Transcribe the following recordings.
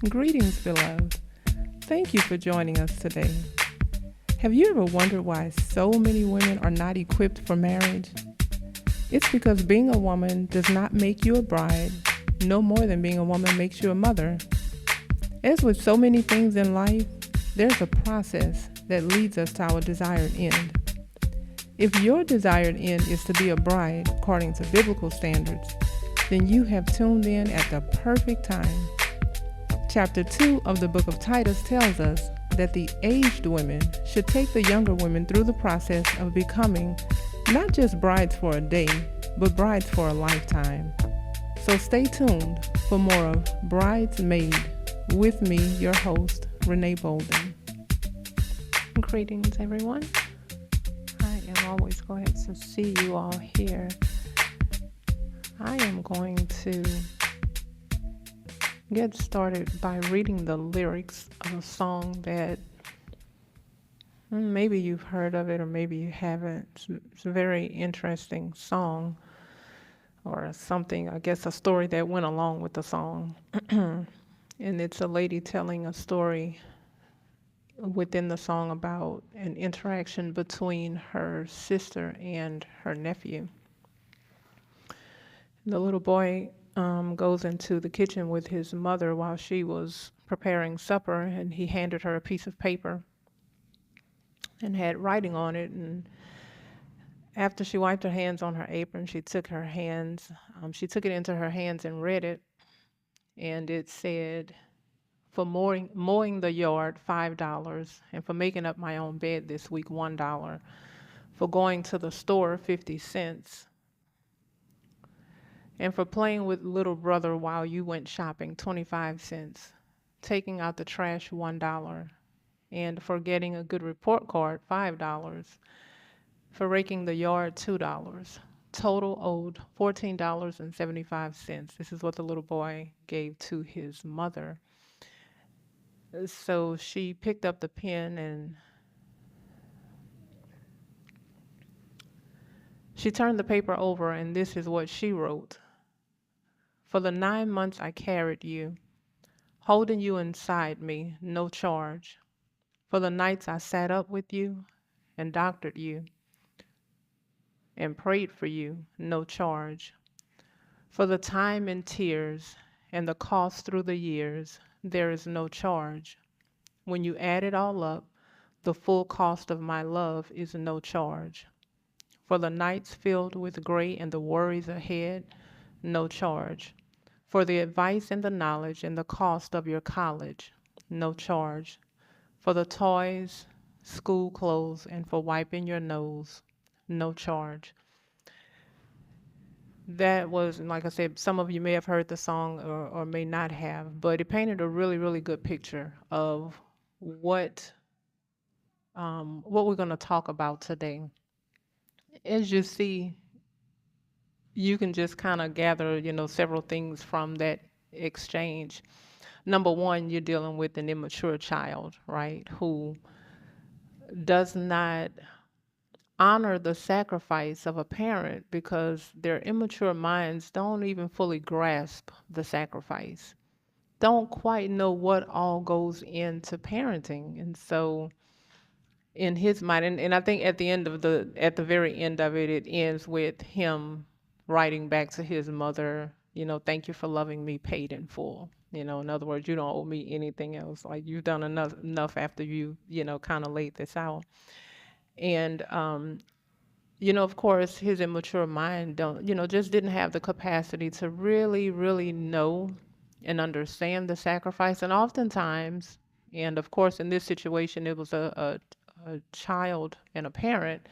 Greetings, beloved. Thank you for joining us today. Have you ever wondered why so many women are not equipped for marriage? It's because being a woman does not make you a bride, no more than being a woman makes you a mother. As with so many things in life, there's a process that leads us to our desired end. If your desired end is to be a bride according to biblical standards, then you have tuned in at the perfect time. Chapter 2 of the book of Titus tells us that the aged women should take the younger women through the process of becoming not just brides for a day, but brides for a lifetime. So stay tuned for more of Bridesmaid with me, your host, Renee Bolden. Greetings, everyone. I am always glad to see you all here. I am going to get started by reading the lyrics of a song that maybe you've heard of it or maybe you haven't. It's a very interesting song, or something, I guess a story that went along with the song. And it's a lady telling a story within the song about an interaction between her sister and her nephew. The little boy goes into the kitchen with his mother while she was preparing supper, and he handed her a piece of paper and had writing on it. And after she wiped her hands on her apron, she took it into her hands and read it. And it said, for mowing the yard, $5, and for making up my own bed this week, $1, for going to the store, 50 cents, and for playing with little brother while you went shopping, 25 cents, taking out the trash, $1, and for getting a good report card, $5, for raking the yard, $2. Total owed $14.75. This is what the little boy gave to his mother. So she picked up the pen and she turned the paper over, and this is what she wrote. For the 9 months I carried you, holding you inside me, no charge. For the nights I sat up with you and doctored you and prayed for you, no charge. For the time and tears and the cost through the years, there is no charge. When you add it all up, the full cost of my love is no charge. For the nights filled with gray and the worries ahead, no charge. For the advice and the knowledge and the cost of your college, no charge. For the toys, school clothes, and for wiping your nose, no charge. That was, like I said, some of you may have heard the song or may not have, but it painted a really, really good picture of what we're going to talk about today. As you see, you can just kind of gather, several things from that exchange. Number one, you're dealing with an immature child, right, who does not honor the sacrifice of a parent because their immature minds don't even fully grasp the sacrifice, don't quite know what all goes into parenting. And so in his mind, and I think at the very end of it, it ends with him writing back to his mother, thank you for loving me, paid in full. In other words, you don't owe me anything else. Like, you've done enough after you, kind of laid this out. And of course, his immature mind just didn't have the capacity to really, really know and understand the sacrifice. And oftentimes, and of course, in this situation, it was a child and a parent.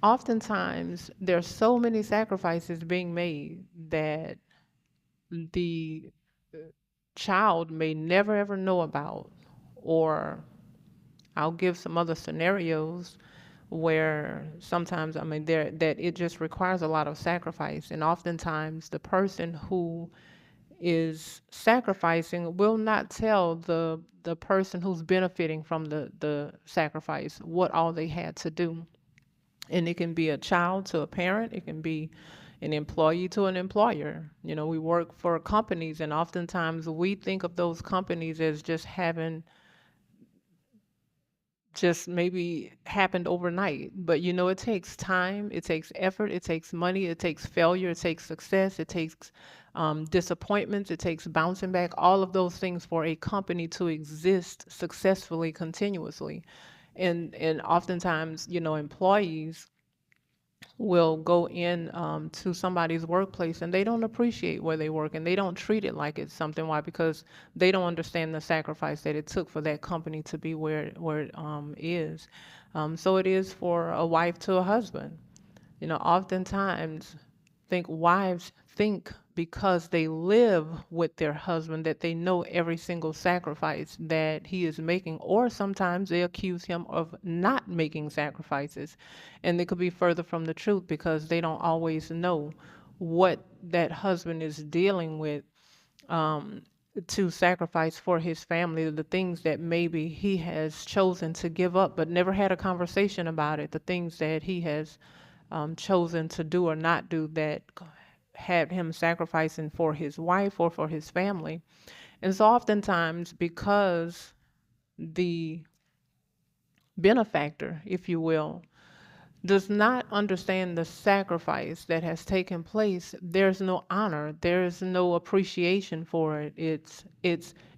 Oftentimes, there's so many sacrifices being made that the child may never ever know about. Or I'll give some other scenarios where sometimes, that it just requires a lot of sacrifice. And oftentimes the person who is sacrificing will not tell the person who's benefiting from the sacrifice what all they had to do. And it can be a child to a parent, it can be an employee to an employer. You know, we work for companies, and oftentimes we think of those companies as just having just maybe happened overnight. But you know, it takes time, it takes effort, it takes money, it takes failure, it takes success, it takes disappointments, it takes bouncing back, all of those things for a company to exist successfully, continuously. And oftentimes, you know, employees will go in to somebody's workplace and they don't appreciate where they work and they don't treat it like it's something. Why? Because they don't understand the sacrifice that it took for that company to be where it is. So it is for a wife to a husband. You know, oftentimes think wives think because they live with their husband that they know every single sacrifice that he is making, or sometimes they accuse him of not making sacrifices. And they could be further from the truth because they don't always know what that husband is dealing with um, to sacrifice for his family, the things that maybe he has chosen to give up but never had a conversation about it, the things that he has chosen to do or not do that had him sacrificing for his wife or for his family. And so oftentimes, because the benefactor, if you will, does not understand the sacrifice that has taken place, there's no honor, there's no appreciation for it. It's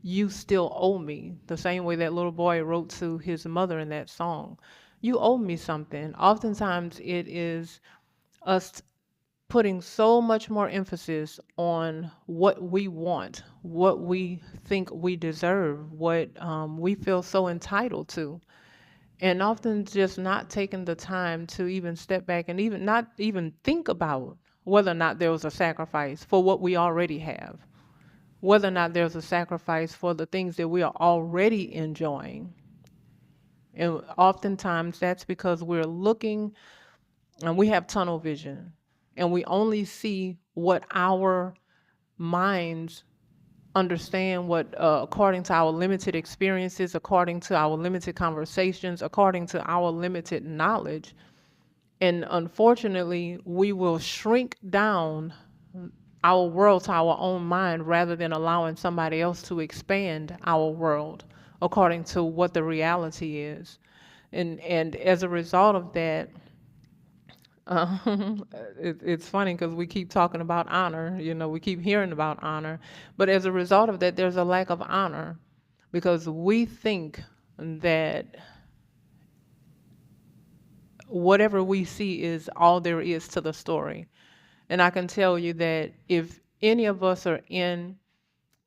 you still owe me. The same way that little boy wrote to his mother in that song. You owe me something. Oftentimes it is us putting so much more emphasis on what we want, what we think we deserve, what we feel so entitled to, and often just not taking the time to even step back and even not even think about whether or not there was a sacrifice for what we already have, whether or not there's a sacrifice for the things that we are already enjoying. And oftentimes that's because we're looking and we have tunnel vision and we only see what our minds understand, what according to our limited experiences, according to our limited conversations, according to our limited knowledge. And unfortunately, we will shrink down our world to our own mind rather than allowing somebody else to expand our world according to what the reality is. And as a result of that, it's funny because we keep talking about honor, you know, we keep hearing about honor, but as a result of that, there's a lack of honor because we think that whatever we see is all there is to the story. And I can tell you that if any of us are in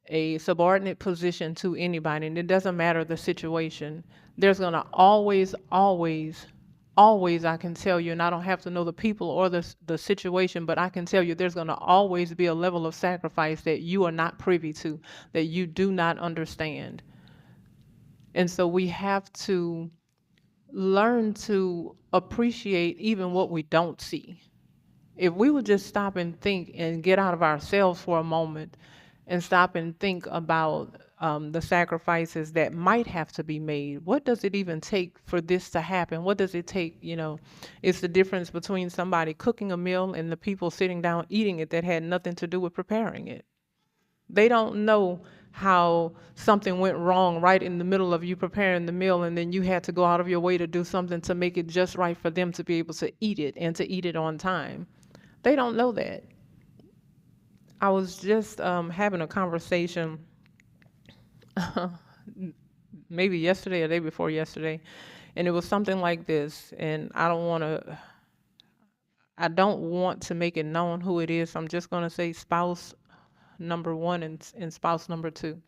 a subordinate position to anybody, and it doesn't matter the situation, there's going to always, I can tell you, and I don't have to know the people or the situation, but I can tell you there's going to always be a level of sacrifice that you are not privy to, that you do not understand. And so we have to learn to appreciate even what we don't see. If we would just stop and think and get out of ourselves for a moment and stop and think about the sacrifices that might have to be made. What does it even take for this to happen? What does it take? You know, it's the difference between somebody cooking a meal and the people sitting down eating it that had nothing to do with preparing it. They don't know how something went wrong right in the middle of you preparing the meal, and then you had to go out of your way to do something to make it just right for them to be able to eat it and to eat it on time. They don't know that. I was just having a conversation maybe yesterday or day before yesterday, and it was something like this. And I don't want to make it known who it is. I'm just going to say spouse number one and spouse number two.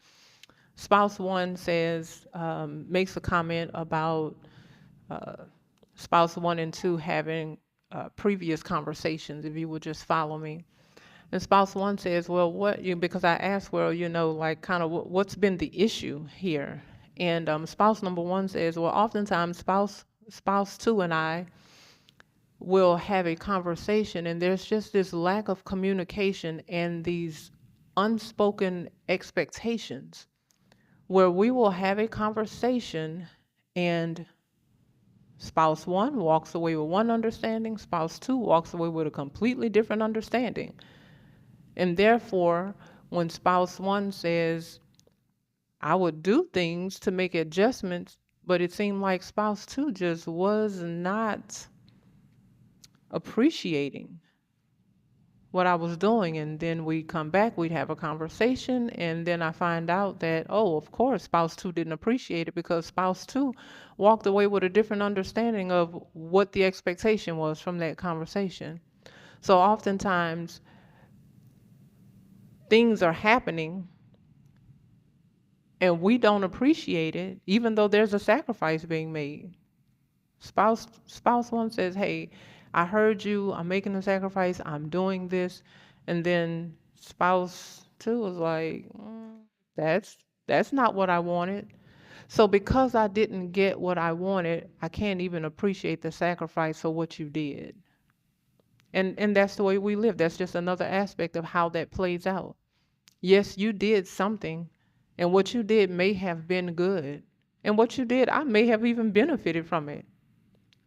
Spouse one says, makes a comment about uh, spouse one and two having previous conversations, if you would just follow me. And spouse one says, well, because I asked, well, you know, like kind of what's been the issue here? And spouse number one says, well, oftentimes spouse two and I will have a conversation and there's just this lack of communication and these unspoken expectations where we will have a conversation and Spouse one walks away with one understanding, spouse two walks away with a completely different understanding. And therefore, when spouse one says, I would do things to make adjustments, but it seemed like spouse two just was not appreciating what I was doing. And then we come back, we'd have a conversation, and then I find out that, oh, of course, spouse two didn't appreciate it because spouse two walked away with a different understanding of what the expectation was from that conversation. So oftentimes things are happening and we don't appreciate it, even though there's a sacrifice being made. Spouse one says, hey, I heard you, I'm making a sacrifice, I'm doing this. And then spouse two was like, that's not what I wanted. So because I didn't get what I wanted, I can't even appreciate the sacrifice of what you did. And that's the way we live. That's just another aspect of how that plays out. Yes, you did something, and what you did may have been good. And what you did, I may have even benefited from it,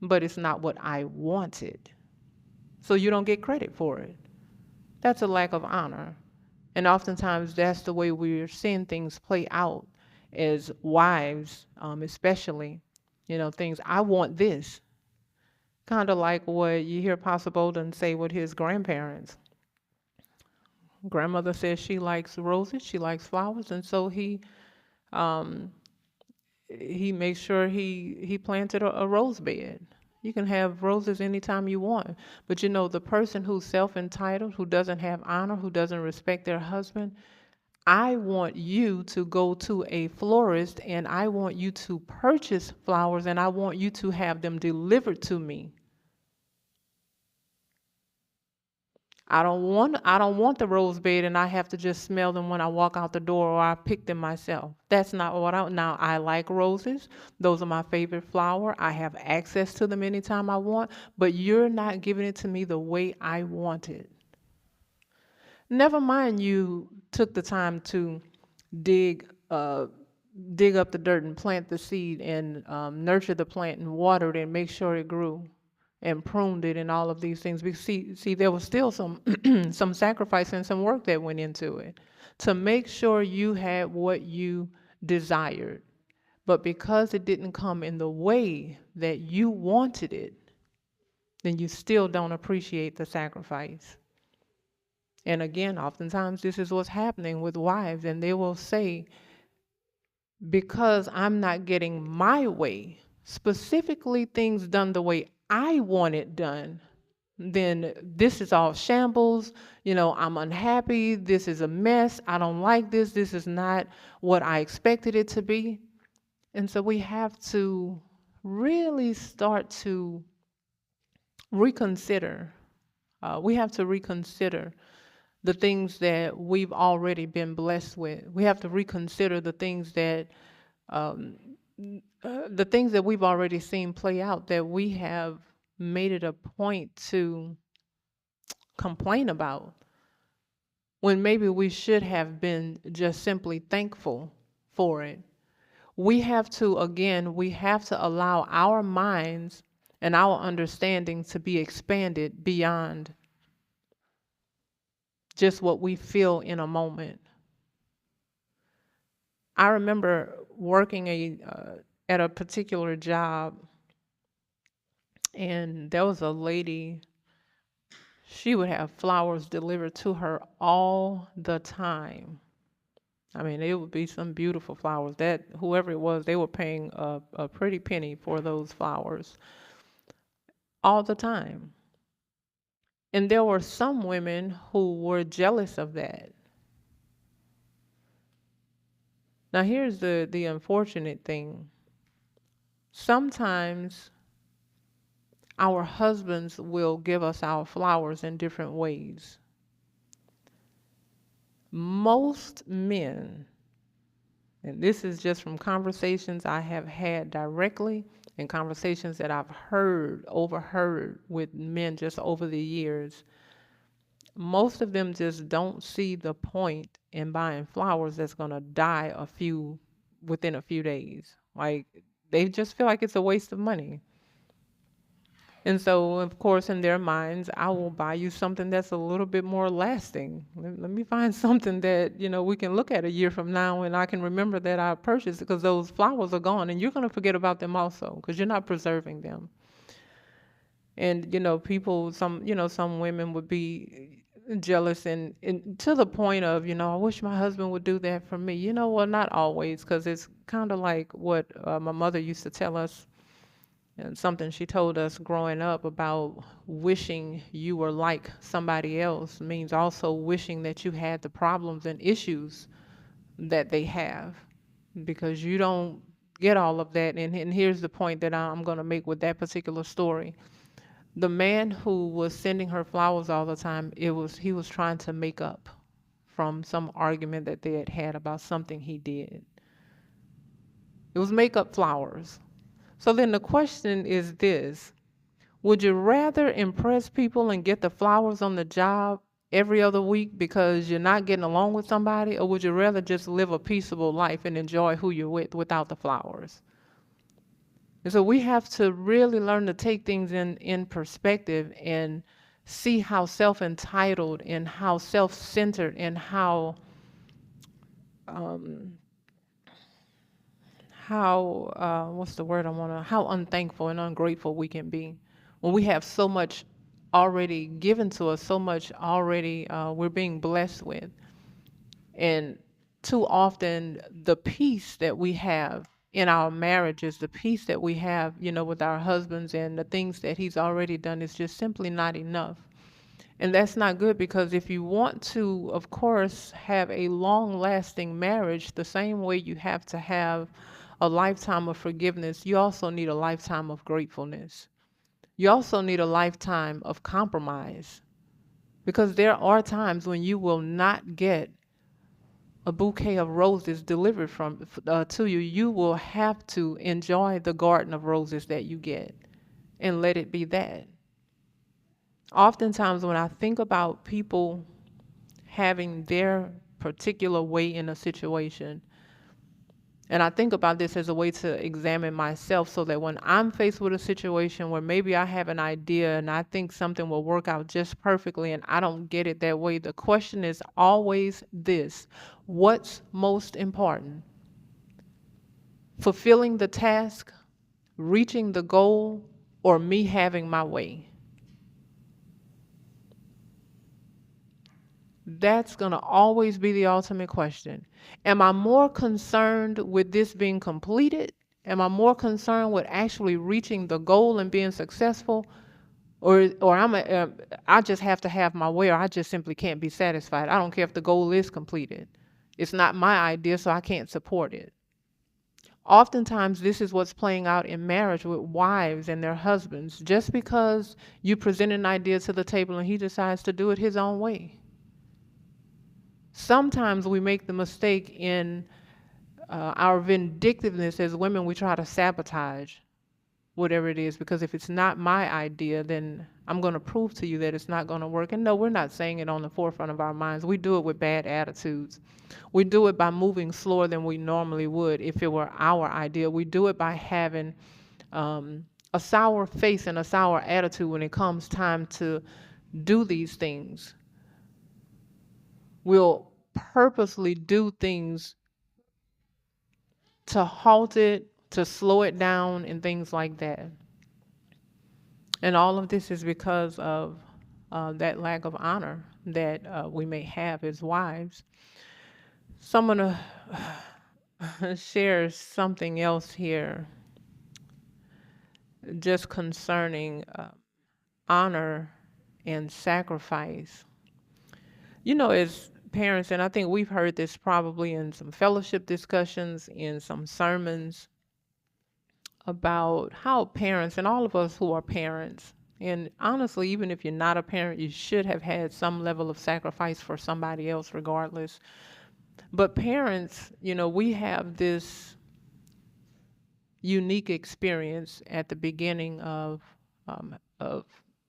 but it's not what I wanted. So you don't get credit for it. That's a lack of honor. And oftentimes that's the way we're seeing things play out as wives, especially, things, I want this. Kind of like what you hear Apostle Bolden say with his grandparents. Grandmother says she likes roses, she likes flowers, and so um, he makes sure he planted a rose bed. You can have roses anytime you want, but the person who's self-entitled, who doesn't have honor, who doesn't respect their husband, I want you to go to a florist and I want you to purchase flowers and I want you to have them delivered to me. I don't want the rose bed and I have to just smell them when I walk out the door or I pick them myself. That's not what now I like roses. Those are my favorite flower. I have access to them anytime I want, but you're not giving it to me the way I want it. Never mind you took the time to dig uh, dig up the dirt and plant the seed and nurture the plant and water it and make sure it grew and pruned it and all of these things. Because see, there was still some some sacrifice and some work that went into it to make sure you had what you desired. But because it didn't come in the way that you wanted it, then you still don't appreciate the sacrifice. And again, oftentimes this is what's happening with wives, and they will say, because I'm not getting my way, specifically things done the way I want it done, then this is all shambles. I'm unhappy. This is a mess. I don't like this. This is not what I expected it to be. And so we have to really start to reconsider. We have to reconsider the things that we've already been blessed with. We have to reconsider um, the things that we've already seen play out, that we have made it a point to complain about, when maybe we should have been just simply thankful for it. We have to allow our minds and our understanding to be expanded beyond just what we feel in a moment. I remember working at a particular job, and there was a lady. She would have flowers delivered to her all the time. I mean, it would be some beautiful flowers. That whoever it was, they were paying a pretty penny for those flowers all the time. And there were some women who were jealous of that. Now, here's the unfortunate thing. Sometimes our husbands will give us our flowers in different ways. Most men, and this is just from conversations I have had directly and conversations that I've overheard with men just over the years, most of them just don't see the point in buying flowers that's going to die within a few days. Like, they just feel like it's a waste of money. And so, of course, in their minds, I will buy you something that's a little bit more lasting. Let me find something that, we can look at a year from now and I can remember that I purchased it, because those flowers are gone and you're going to forget about them also because you're not preserving them. And, people, some women would be jealous and to the point of, I wish my husband would do that for me. Well, not always, because it's kind of like what my mother used to tell us, and something she told us growing up about wishing you were like somebody else means also wishing that you had the problems and issues that they have, because you don't get all of that. And here's the point that I'm going to make with that particular story. The man who was sending her flowers all the time, he was trying to make up from some argument that they had had about something he did. It was make up flowers. So then the question is this: would you rather impress people and get the flowers on the job every other week because you're not getting along with somebody, or would you rather just live a peaceable life and enjoy who you're with without the flowers? And so we have to really learn to take things in perspective and see how self-entitled and how self-centered and um, how what's the word I want to, how unthankful and ungrateful we can be when we have so much already given to us, so much already we're being blessed with. And too often, the peace that we have in our marriages, the peace that we have, with our husbands and the things that he's already done is just simply not enough. And that's not good, because if you want to, of course, have a long lasting marriage, the same way you have to have a lifetime of forgiveness, you also need a lifetime of gratefulness. You also need a lifetime of compromise, because there are times when you will not get a bouquet of roses delivered to you. You will have to enjoy the garden of roses that you get and let it be that. Oftentimes, when I think about people having their particular way in a situation, and I think about this as a way to examine myself, so that when I'm faced with a situation where maybe I have an idea and I think something will work out just perfectly and I don't get it that way, the question is always this: what's most important? Fulfilling the task, reaching the goal, or me having my way? That's going to always be the ultimate question. Am I more concerned with this being completed? Am I more concerned with actually reaching the goal and being successful? I just have to have my way, or I just simply can't be satisfied. I don't care if the goal is completed. It's not my idea, so I can't support it. Oftentimes, this is what's playing out in marriage with wives and their husbands. Just because you present an idea to the table and he decides to do it his own way. Sometimes we make the mistake in our vindictiveness as women. We try to sabotage whatever it is, because if it's not my idea, then I'm going to prove to you that it's not going to work. And no, we're not saying it on the forefront of our minds. We do it with bad attitudes. We do it by moving slower than we normally would if it were our idea. We do it by having a sour face and a sour attitude when it comes time to do these things. We'll purposely do things to halt it, to slow it down, and things like that. And all of this is because of that lack of honor that we may have as wives. So I'm going to share something else here, just concerning honor and sacrifice. As parents, and I think we've heard this probably in some fellowship discussions, in some sermons, about how parents, and all of us who are parents, and honestly, even if you're not a parent, you should have had some level of sacrifice for somebody else, regardless. But parents, we have this unique experience at the beginning of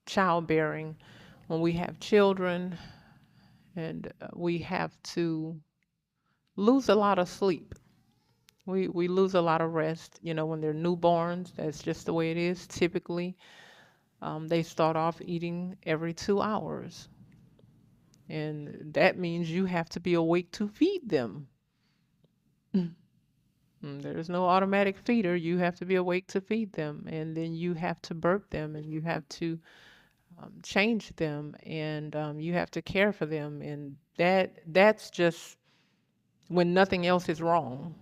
childbearing, when we have children, and we have to lose a lot of sleep. We lose a lot of rest, when they're newborns. That's just the way it is typically. They start off eating every 2 hours. And that means you have to be awake to feed them. There's no automatic feeder. You have to be awake to feed them. And then you have to burp them and you have to change them and you have to care for them. And that's just when nothing else is wrong.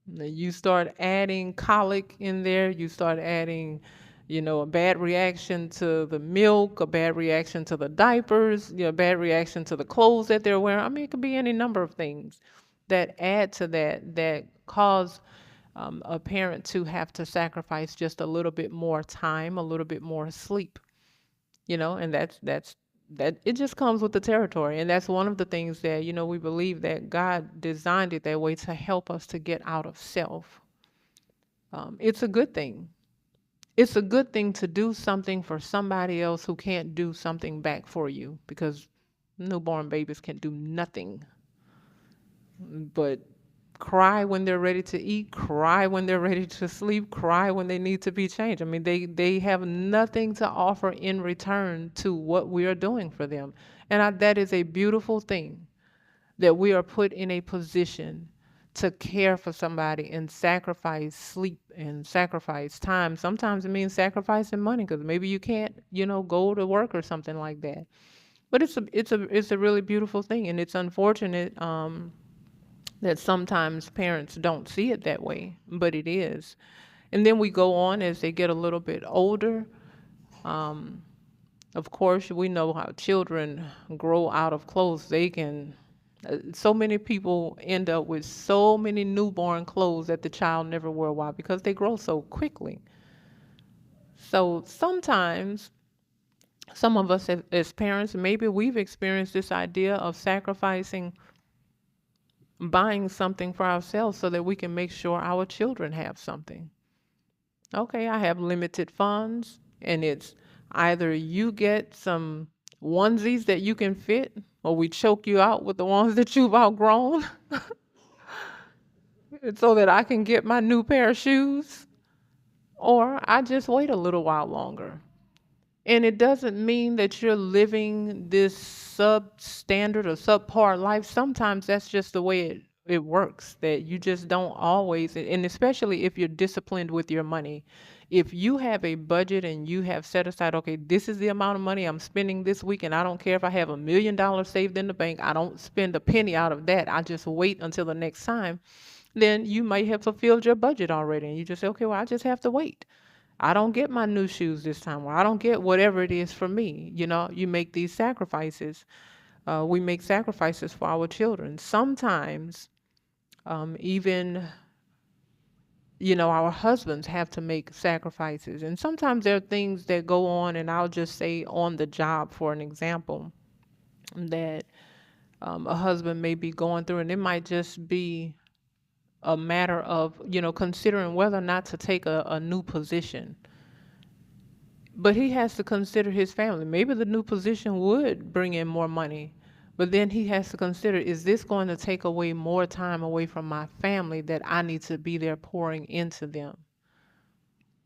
You start adding colic in there, you start adding, a bad reaction to the milk, a bad reaction to the diapers, a bad reaction to the clothes that they're wearing. I mean, it could be any number of things that add to that cause a parent to have to sacrifice just a little bit more time, a little bit more sleep, and that it just comes with the territory. And that's one of the things that, we believe that God designed it that way to help us to get out of self. It's a good thing. It's a good thing to do something for somebody else who can't do something back for you, because newborn babies can do nothing but cry when they're ready to eat, cry when they're ready to sleep, cry when they need to be changed. I mean, they have nothing to offer in return to what we are doing for them. And that is a beautiful thing, that we are put in a position to care for somebody and sacrifice sleep and sacrifice time. Sometimes it means sacrificing money because maybe you can't, go to work or something like that. But it's a really beautiful thing, and it's unfortunate that sometimes parents don't see it that way, but it is. And then we go on as they get a little bit older. Um, of course, we know how children grow out of clothes. They can, so many people end up with so many newborn clothes that the child never wore. Why? Because they grow so quickly. So sometimes, some of us as parents, maybe we've experienced this idea of sacrificing buying something for ourselves so that we can make sure our children have something. Okay, I have limited funds, and it's either you get some onesies that you can fit, or we choke you out with the ones that you've outgrown, so that I can get my new pair of shoes, or I just wait a little while longer. And it doesn't mean that you're living this substandard or subpar life. Sometimes that's just the way it works, that you just don't always, and especially if you're disciplined with your money. If you have a budget and you have set aside, okay, this is the amount of money I'm spending this week, and I don't care if I have $1 million saved in the bank, I don't spend a penny out of that. I just wait until the next time. Then you might have fulfilled your budget already, and you just say, okay, well, I just have to wait. I don't get my new shoes this time, or I don't get whatever it is for me. You make these sacrifices. We make sacrifices for our children. Sometimes, even, our husbands have to make sacrifices. And sometimes there are things that go on, and I'll just say on the job, for an example, that a husband may be going through, and it might just be a matter of, considering whether or not to take a new position. But he has to consider his family. Maybe the new position would bring in more money, but then he has to consider, is this going to take away more time away from my family that I need to be there pouring into them?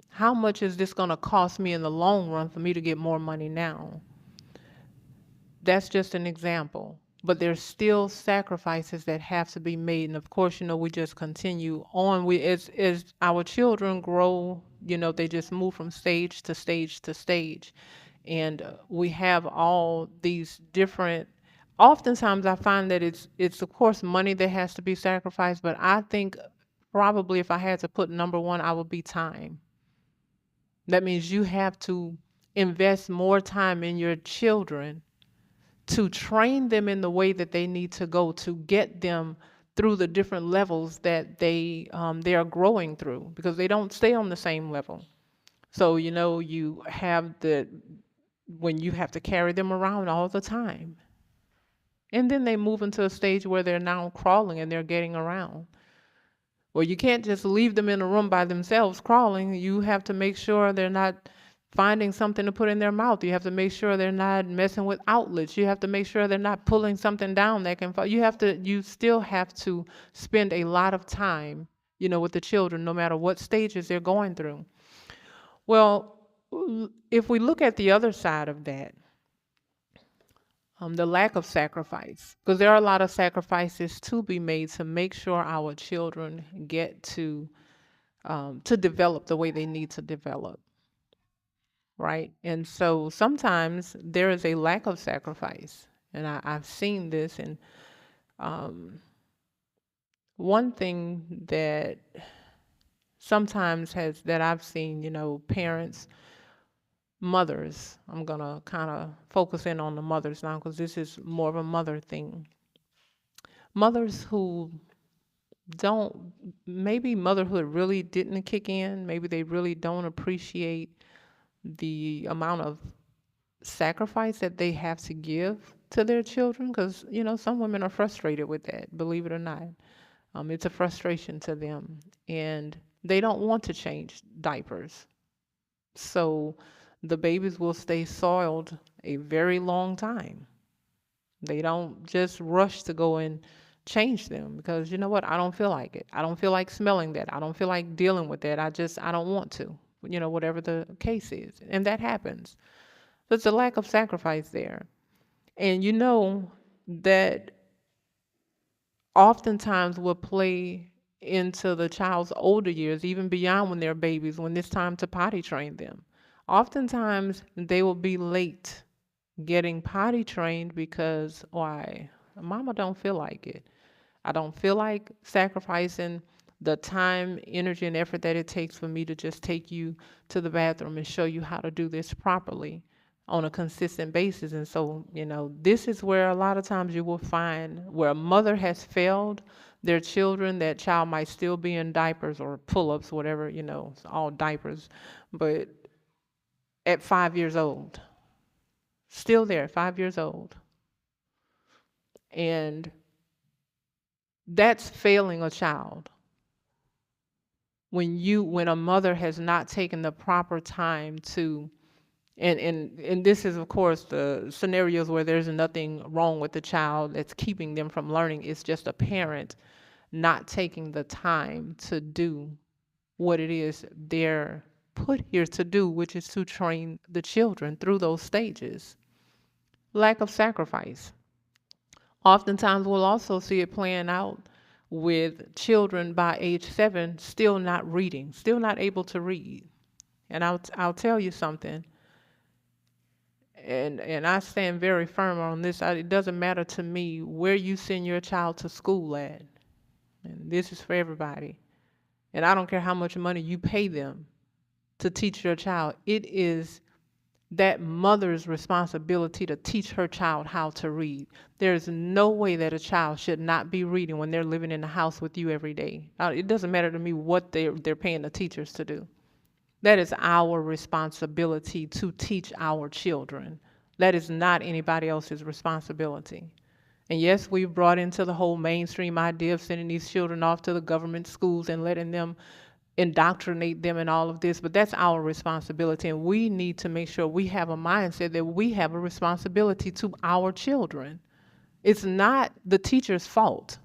How much is this going to cost me in the long run for me to get more money now? That's just an example. But there's still sacrifices that have to be made. And of course, we just continue on. As our children grow, they just move from stage to stage to stage. And we have all these different, oftentimes I find that it's of course money that has to be sacrificed, but I think probably if I had to put number one, I would be time. That means you have to invest more time in your children to train them in the way that they need to go to get them through the different levels that they are growing through, because they don't stay on the same level. So you have when you have to carry them around all the time, and then they move into a stage where they're now crawling and they're getting around. Well, you can't just leave them in a room by themselves crawling. You have to make sure they're not finding something to put in their mouth. You have to make sure they're not messing with outlets. You have to make sure they're not pulling something down that can fall. You still have to spend a lot of time, with the children, no matter what stages they're going through. Well, if we look at the other side of that, the lack of sacrifice, because there are a lot of sacrifices to be made to make sure our children get to develop the way they need to develop, right? And so sometimes there is a lack of sacrifice, and I've seen this. And um, one thing that sometimes has that I've seen, parents, mothers. I'm gonna kind of focus in on the mothers now because this is more of a mother thing. Mothers who don't, maybe motherhood really didn't kick in. Maybe they really don't appreciate the amount of sacrifice that they have to give to their children, because some women are frustrated with that, believe it or not. It's a frustration to them, and they don't want to change diapers, so the babies will stay soiled a very long time. They don't just rush to go and change them because, you know what, I don't feel like it. I don't feel like smelling that. I don't feel like dealing with that. I don't want to, whatever the case is. And that happens. So it's a lack of sacrifice there. And that oftentimes will play into the child's older years, even beyond when they're babies, when it's time to potty train them. Oftentimes they will be late getting potty trained because why? Mama don't feel like it. I don't feel like sacrificing the time, energy, and effort that it takes for me to just take you to the bathroom and show you how to do this properly on a consistent basis. And so, this is where a lot of times you will find where a mother has failed their children. That child might still be in diapers or pull-ups, whatever, it's all diapers, but at 5 years old, still there, 5 years old. And that's failing a child. When a mother has not taken the proper time to, and this is of course the scenarios where there's nothing wrong with the child that's keeping them from learning. It's just a parent not taking the time to do what it is they're put here to do, which is to train the children through those stages. Lack of sacrifice. Oftentimes we'll also see it playing out with children by age 7 still not reading, still not able to read. And I'll tell you something, and I stand very firm on this. It doesn't matter to me where you send your child to school at, and this is for everybody. And I don't care how much money you pay them to teach your child. It is that mother's responsibility to teach her child how to read. There's no way that a child should not be reading when they're living in the house with you every day. It doesn't matter to me what they're paying the teachers to do. That is our responsibility to teach our children. That is not anybody else's responsibility. And yes, we've brought into the whole mainstream idea of sending these children off to the government schools and letting them indoctrinate them in all of this, but that's our responsibility. And we need to make sure we have a mindset that we have a responsibility to our children. It's not the teacher's fault.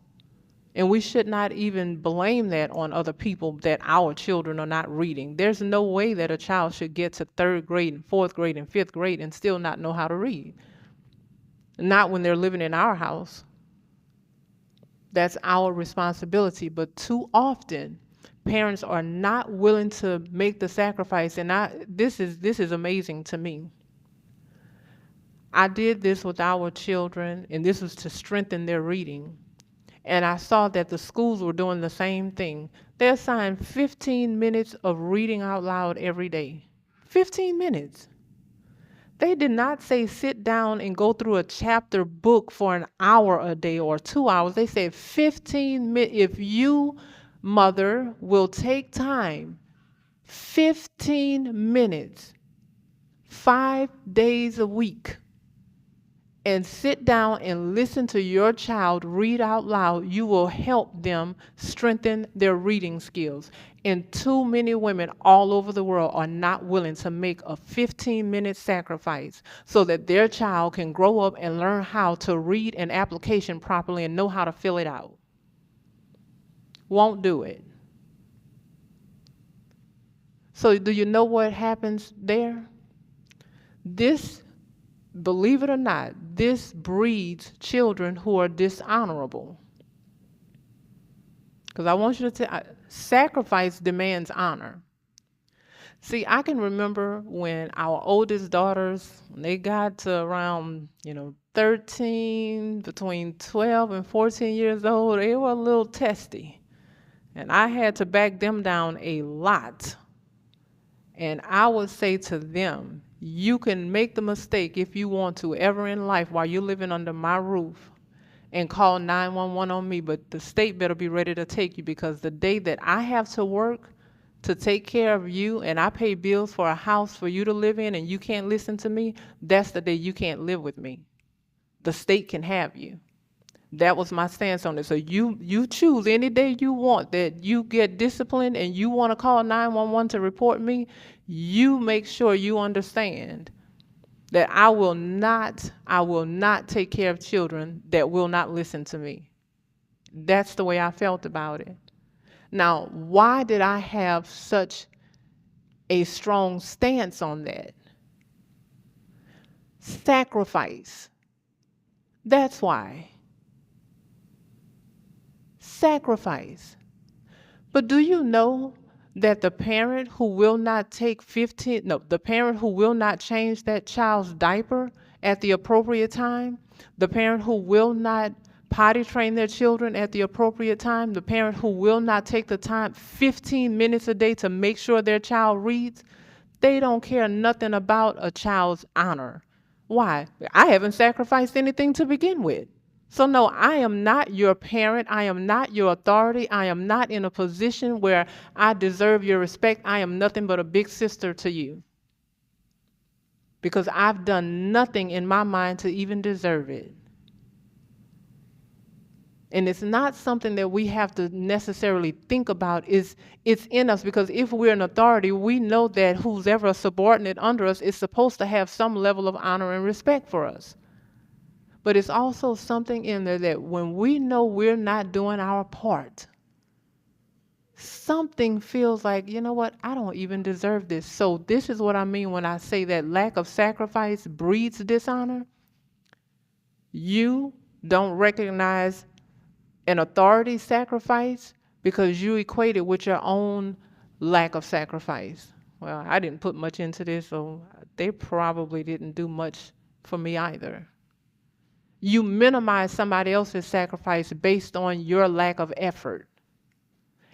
And we should not even blame that on other people that our children are not reading. There's no way that a child should get to 3rd grade and 4th grade and 5th grade and still not know how to read. Not when they're living in our house. That's our responsibility. But too often, parents are not willing to make the sacrifice. And this is amazing to me. I did this with our children, and this was to strengthen their reading. And I saw that the schools were doing the same thing. They assigned 15 minutes of reading out loud every day. 15 minutes. They did not say sit down and go through a chapter book for an hour a day or 2 hours. They said 15 minutes. If you, mother, will take time, 15 minutes, 5 days a week, and sit down and listen to your child read out loud, you will help them strengthen their reading skills. And too many women all over the world are not willing to make a 15-minute sacrifice so that their child can grow up and learn how to read an application properly and know how to fill it out. Won't do it. So do you know what happens there? This, believe it or not, this breeds children who are dishonorable. Because I want you to sacrifice demands honor. See, I can remember when our oldest daughters, when they got to around, 13, between 12 and 14 years old, they were a little testy. And I had to back them down a lot. And I would say to them, you can make the mistake if you want to ever in life while you're living under my roof and call 911 on me, but the state better be ready to take you, because the day that I have to work to take care of you and I pay bills for a house for you to live in and you can't listen to me, that's the day you can't live with me. The state can have you. That was my stance on it. So you choose any day you want that you get disciplined and you want to call 911 to report me, you make sure you understand that I will not take care of children that will not listen to me. That's the way I felt about it. Now, why did I have such a strong stance on that? Sacrifice. That's why. Sacrifice. But do you know that the parent who will not the parent who will not change that child's diaper at the appropriate time, the parent who will not potty train their children at the appropriate time, the parent who will not take the time 15 minutes a day to make sure their child reads, they don't care nothing about a child's honor. Why? I haven't sacrificed anything to begin with. So no, I am not your parent. I am not your authority. I am not in a position where I deserve your respect. I am nothing but a big sister to you, because I've done nothing in my mind to even deserve it. And it's not something that we have to necessarily think about. It's in us, because if we're an authority, we know that who's ever a subordinate under us is supposed to have some level of honor and respect for us. But it's also something in there that when we know we're not doing our part, something feels like, you know what, I don't even deserve this. So this is what I mean when I say that lack of sacrifice breeds dishonor. You don't recognize an authority sacrifice because you equate it with your own lack of sacrifice. Well, I didn't put much into this, so they probably didn't do much for me either. You minimize somebody else's sacrifice based on your lack of effort.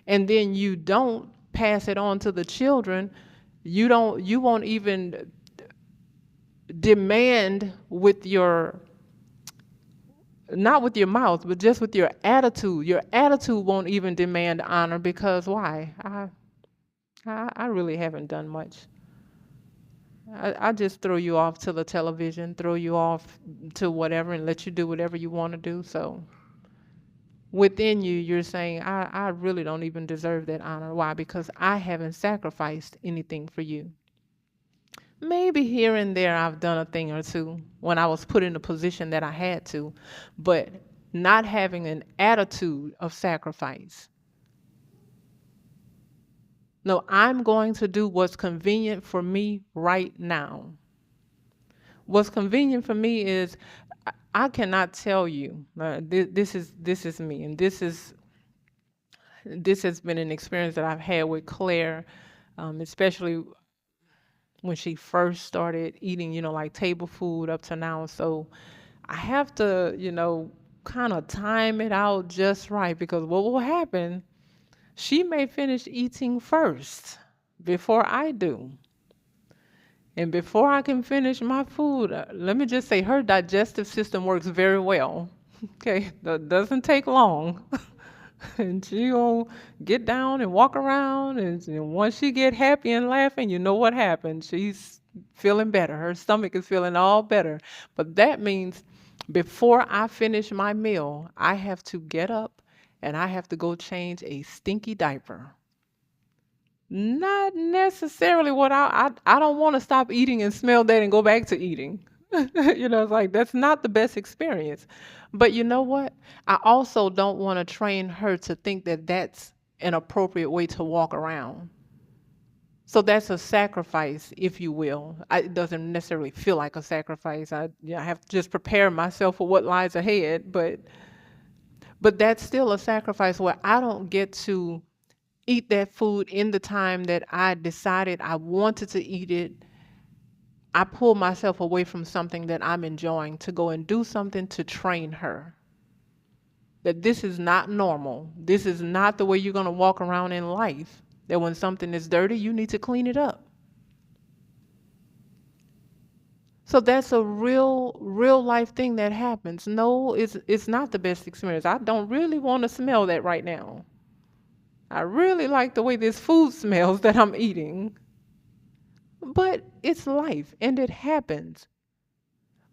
And then you don't pass it on to the children. You won't even demand with your, not with your mouth, but just with your attitude. Your attitude won't even demand honor, because why? I really haven't done much. I just throw you off to the television, throw you off to whatever, and let you do whatever you want to do. So within you, you're saying, I really don't even deserve that honor. Why? Because I haven't sacrificed anything for you. Maybe here and there I've done a thing or two when I was put in a position that I had to, but not having an attitude of sacrifice. No, I'm going to do what's convenient for me right now. What's convenient for me is I cannot tell you. This is me, and this has been an experience that I've had with Claire, especially when she first started eating, like table food up to now. So I have to, kind of time it out just right, because what will happen, she may finish eating first before I do. And before I can finish my food, let me just say her digestive system works very well. Okay, that doesn't take long. And she'll get down and walk around, and once she get happy and laughing, you know what happened. She's feeling better. Her stomach is feeling all better. But that means before I finish my meal, I have to get up and I have to go change a stinky diaper. Not necessarily what I don't want to stop eating and smell that and go back to eating. It's like that's not the best experience. But you know what? I also don't want to train her to think that that's an appropriate way to walk around. So that's a sacrifice, if you will. It doesn't necessarily feel like a sacrifice. I have to just prepare myself for what lies ahead, but that's still a sacrifice where I don't get to eat that food in the time that I decided I wanted to eat it. I pull myself away from something that I'm enjoying to go and do something to train her. That this is not normal. This is not the way you're going to walk around in life. That when something is dirty, you need to clean it up. So that's a real life thing that happens. No, it's not the best experience. I don't really want to smell that right now. I really like the way this food smells that I'm eating. But it's life and it happens.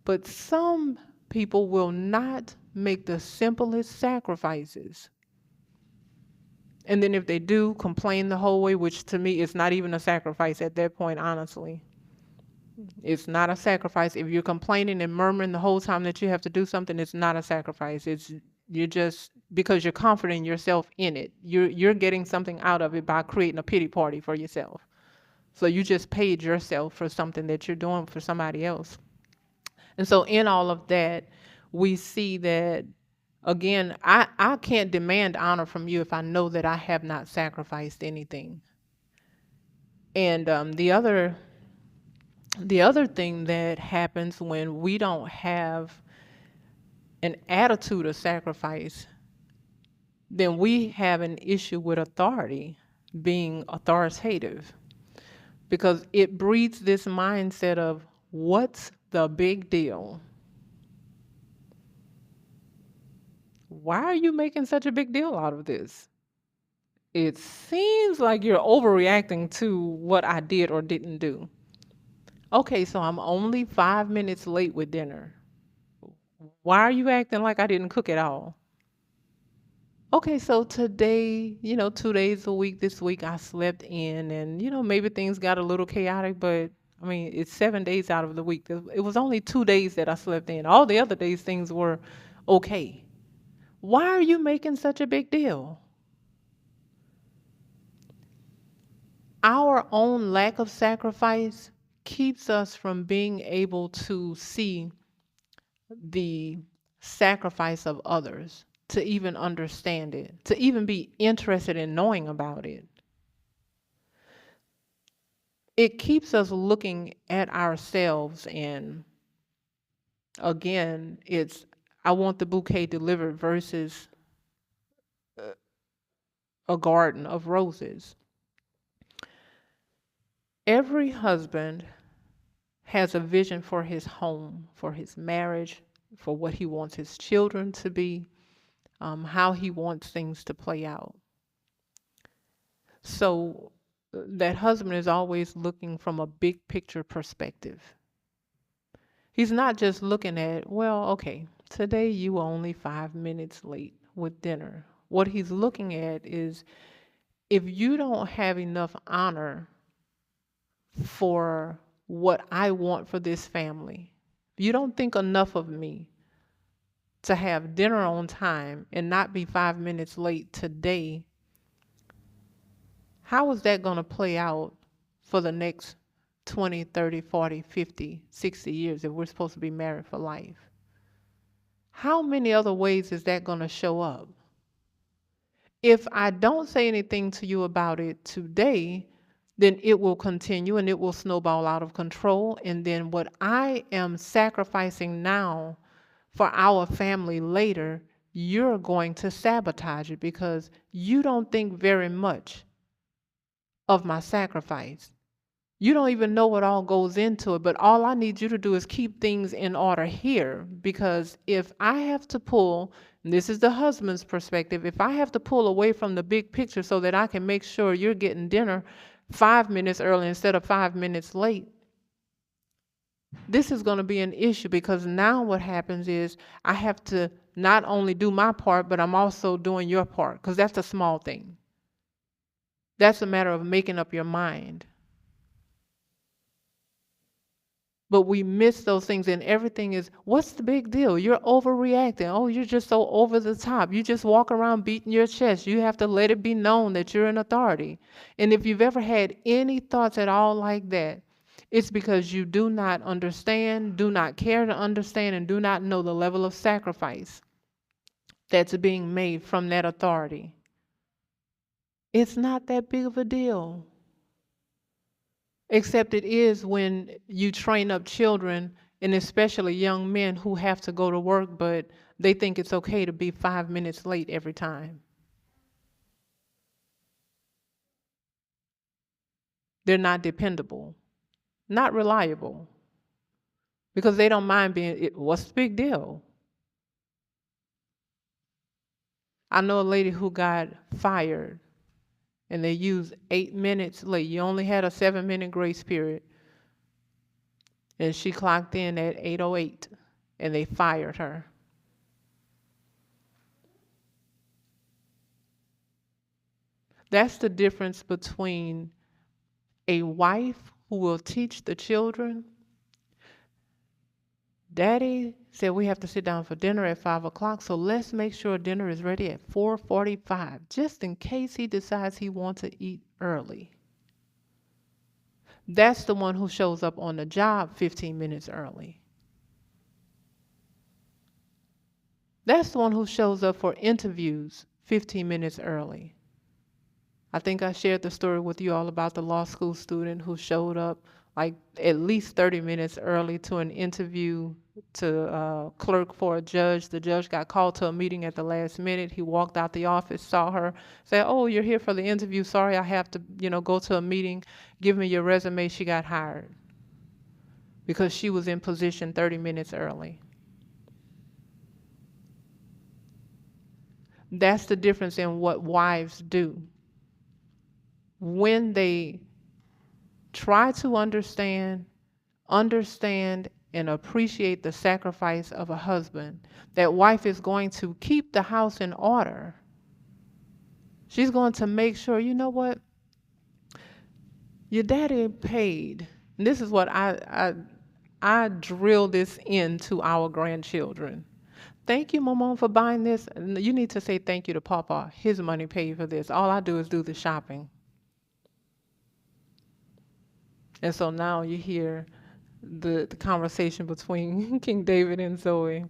But some people will not make the simplest sacrifices. And then if they do, complain the whole way, which to me is not even a sacrifice at that point, honestly. It's not a sacrifice. If you're complaining and murmuring the whole time that you have to do something, it's not a sacrifice. You're just because you're confident yourself in it. You're getting something out of it by creating a pity party for yourself. So you just paid yourself for something that you're doing for somebody else. And so in all of that, we see that again, I can't demand honor from you if I know that I have not sacrificed anything. And the other thing that happens when we don't have an attitude of sacrifice, then we have an issue with authority, being authoritative, because it breeds this mindset of what's the big deal? Why are you making such a big deal out of this? It seems like you're overreacting to what I did or didn't do. Okay, so I'm only 5 minutes late with dinner. Why are you acting like I didn't cook at all? Okay, so today, 2 days a week, this week I slept in and, maybe things got a little chaotic, but I mean, it's 7 days out of the week. It was only 2 days that I slept in. All the other days, things were okay. Why are you making such a big deal? Our own lack of sacrifice keeps us from being able to see the sacrifice of others, to even understand it, to even be interested in knowing about it. It keeps us looking at ourselves, and again, it's I want the bouquet delivered versus a garden of roses. Every husband has a vision for his home, for his marriage, for what he wants his children to be, how he wants things to play out. So that husband is always looking from a big picture perspective. He's not just looking at, well, okay, today you were only 5 minutes late with dinner. What he's looking at is if you don't have enough honor for what I want for this family, if you don't think enough of me to have dinner on time and not be 5 minutes late today, how is that going to play out for the next 20, 30, 40, 50, 60 years if we're supposed to be married for life? How many other ways is that going to show up? If I don't say anything to you about it today, then it will continue and it will snowball out of control. And then what I am sacrificing now for our family later, you're going to sabotage it because you don't think very much of my sacrifice. You don't even know what all goes into it, but all I need you to do is keep things in order here, because if I have to pull, and this is the husband's perspective, if I have to pull away from the big picture so that I can make sure you're getting dinner 5 minutes early instead of 5 minutes late, this is going to be an issue, because now what happens is I have to not only do my part, but I'm also doing your part, because that's a small thing. That's a matter of making up your mind. But we miss those things, and everything is, what's the big deal? You're overreacting. Oh, you're just so over the top. You just walk around beating your chest. You have to let it be known that you're an authority. And if you've ever had any thoughts at all like that, it's because you do not understand, do not care to understand, and do not know the level of sacrifice that's being made from that authority. It's not that big of a deal. Except it is when you train up children, and especially young men who have to go to work, but they think it's okay to be 5 minutes late every time. They're not dependable, not reliable, because they don't mind being, what's the big deal? I know a lady who got fired and they used 8 minutes late. You only had a 7-minute grace period. And she clocked in at 8:08 and they fired her. That's the difference between a wife who will teach the children. Daddy said we have to sit down for dinner at 5 o'clock, so let's make sure dinner is ready at 4:45, just in case he decides he wants to eat early. That's the one who shows up on the job 15 minutes early. That's the one who shows up for interviews 15 minutes early. I think I shared the story with you all about the law school student who showed up like at least 30 minutes early to an interview to clerk for a judge. The judge got called to a meeting at the last minute. He walked out the office, saw her, said, "Oh, you're here for the interview. Sorry, I have to, go to a meeting. Give me your resume." She got hired because she was in position 30 minutes early. That's the difference in what wives do. When they try to understand, and appreciate the sacrifice of a husband, that wife is going to keep the house in order. She's going to make sure, you know what? Your daddy paid. And this is what I drill this into our grandchildren. Thank you, Mama, for buying this. You need to say thank you to Papa. His money paid for this. All I do is do the shopping. And so now you hear the conversation between King David and Zoe.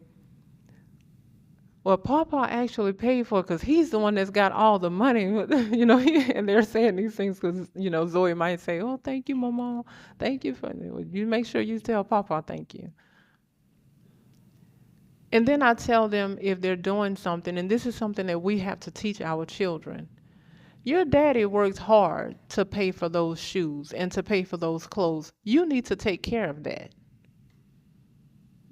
Well, Papa actually paid for it because he's the one that's got all the money, and they're saying these things because, Zoe might say, "Oh, thank you, Mama. Thank you for it." You make sure you tell Papa thank you. And then I tell them if they're doing something, and this is something that we have to teach our children. Your daddy works hard to pay for those shoes and to pay for those clothes. You need to take care of that.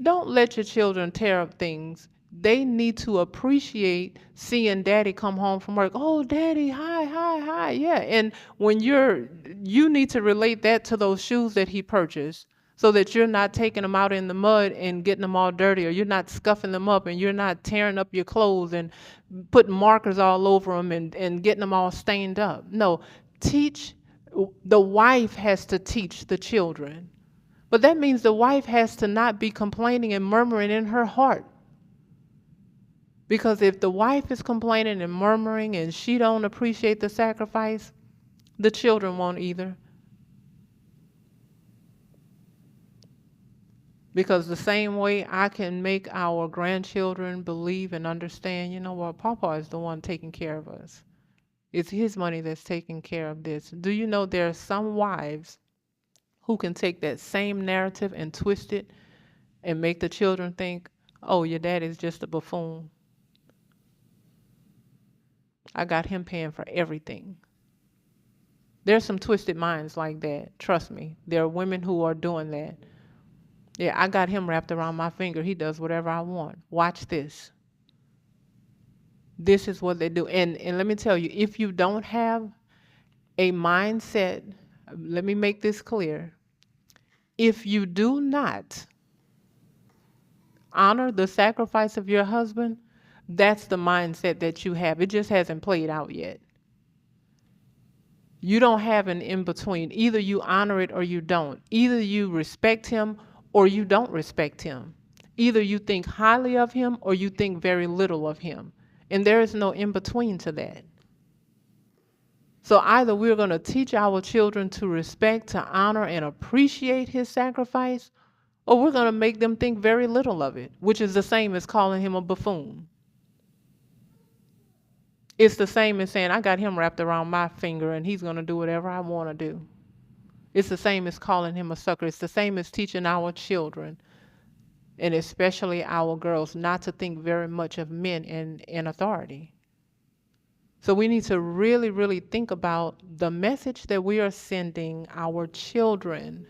Don't let your children tear up things. They need to appreciate seeing daddy come home from work. "Oh, daddy, hi, hi, hi." Yeah. And when you need to relate that to those shoes that he purchased so that you're not taking them out in the mud and getting them all dirty, or you're not scuffing them up and you're not tearing up your clothes and putting markers all over them and getting them all stained up. No, the wife has to teach the children. But that means the wife has to not be complaining and murmuring in her heart. Because if the wife is complaining and murmuring and she don't appreciate the sacrifice, the children won't either. Because the same way I can make our grandchildren believe and understand, Papa is the one taking care of us. It's his money that's taking care of this. Do you know there are some wives who can take that same narrative and twist it and make the children think, "Oh, your daddy's just a buffoon. I got him paying for everything." There's some twisted minds like that. Trust me. There are women who are doing that. "Yeah, I got him wrapped around my finger. He does whatever I want. Watch this." This is what they do. And let me tell you, if you don't have a mindset, let me make this clear. If you do not honor the sacrifice of your husband, that's the mindset that you have. It just hasn't played out yet. You don't have an in-between. Either you honor it or you don't. Either you respect him or you don't respect him. Either you think highly of him or you think very little of him. And there is no in between to that. So either we're going to teach our children to respect, to honor, and appreciate his sacrifice, or we're going to make them think very little of it, which is the same as calling him a buffoon. It's the same as saying, I got him wrapped around my finger and he's going to do whatever I want to do. It's the same as calling him a sucker. It's the same as teaching our children, and especially our girls, not to think very much of men in authority. So we need to really, really think about the message that we are sending our children